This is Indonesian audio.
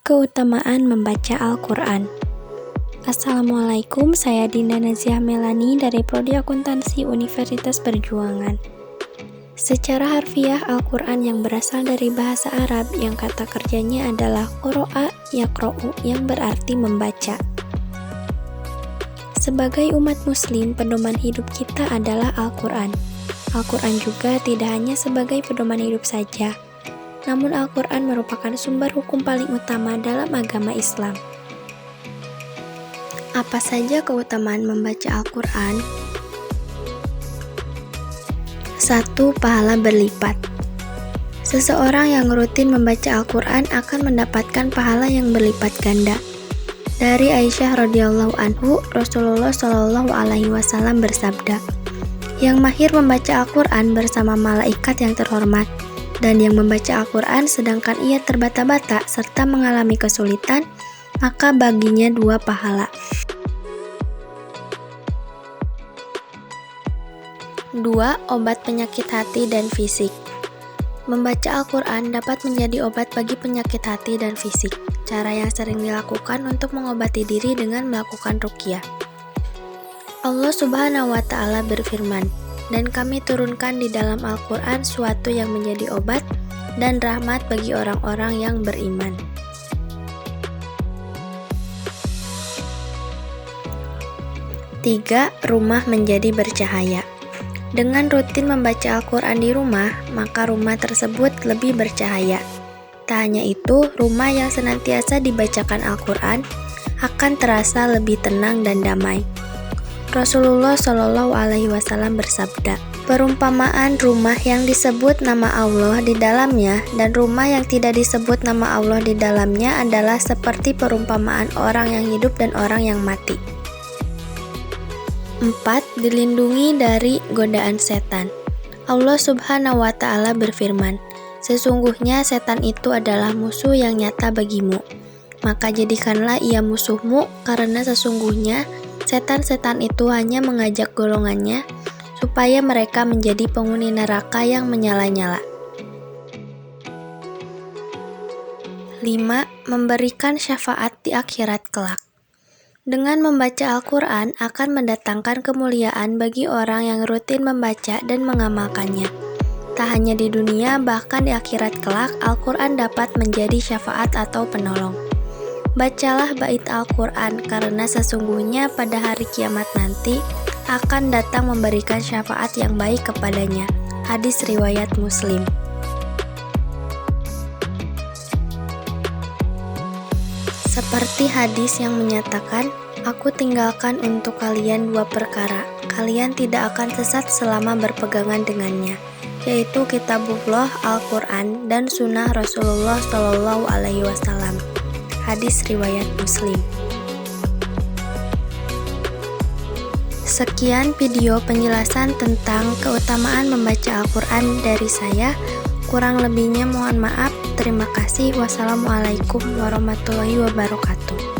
Keutamaan membaca Al-Quran. Assalamualaikum, saya Dinda Naziah Melani dari Prodi Akuntansi Universitas Perjuangan. Secara harfiah, Al-Quran yang berasal dari bahasa Arab yang kata kerjanya adalah qoro'a yaqro'u yang berarti membaca. Sebagai umat muslim, pedoman hidup kita adalah Al-Quran. Al-Quran juga tidak hanya sebagai pedoman hidup saja, namun Al-Quran merupakan sumber hukum paling utama dalam agama Islam. Apa saja keutamaan membaca Al-Quran? 1. Pahala berlipat. Seseorang yang rutin membaca Al-Quran akan mendapatkan pahala yang berlipat ganda. Dari Aisyah radhiyallahu anhu, Rasulullah shallallahu alaihi wasallam bersabda, "Yang mahir membaca Al-Quran bersama malaikat yang terhormat, dan yang membaca Al-Quran sedangkan ia terbata-bata serta mengalami kesulitan, maka baginya 2 pahala." 2. Obat penyakit hati dan fisik. Membaca Al-Quran dapat menjadi obat bagi penyakit hati dan fisik. Cara yang sering dilakukan untuk mengobati diri dengan melakukan ruqyah. Allah Subhanahu wa Ta'ala berfirman, "Dan kami turunkan di dalam Al-Quran suatu yang menjadi obat dan rahmat bagi orang-orang yang beriman." 3. Rumah menjadi bercahaya. Dengan rutin membaca Al-Quran di rumah, maka rumah tersebut lebih bercahaya. Tak hanya itu, rumah yang senantiasa dibacakan Al-Quran akan terasa lebih tenang dan damai. Rasulullah Shallallahu alaihi wasallam bersabda, "Perumpamaan rumah yang disebut nama Allah di dalamnya dan rumah yang tidak disebut nama Allah di dalamnya adalah seperti perumpamaan orang yang hidup dan orang yang mati." 4. Dilindungi dari godaan setan. Allah Subhanahu wa Ta'ala berfirman, "Sesungguhnya setan itu adalah musuh yang nyata bagimu. Maka jadikanlah ia musuhmu, karena sesungguhnya setan-setan itu hanya mengajak golongannya supaya mereka menjadi penghuni neraka yang menyala-nyala." 5. Memberikan syafaat di akhirat kelak. Dengan membaca Al-Quran akan mendatangkan kemuliaan bagi orang yang rutin membaca dan mengamalkannya. Tak hanya di dunia, bahkan di akhirat kelak, Al-Quran dapat menjadi syafaat atau penolong. Bacalah bait Al-Quran, karena sesungguhnya pada hari kiamat nanti akan datang memberikan syafaat yang baik kepadanya. Hadis riwayat Muslim. Seperti hadis yang menyatakan, "Aku tinggalkan untuk kalian 2 perkara, kalian tidak akan sesat selama berpegangan dengannya, yaitu Kitabullah Al-Quran dan Sunnah Rasulullah Shallallahu alaihi wasallam." Hadis riwayat Muslim. Sekian video penjelasan tentang keutamaan membaca Al-Quran dari saya. Kurang lebihnya mohon maaf. Terima kasih. Wassalamualaikum warahmatullahi wabarakatuh.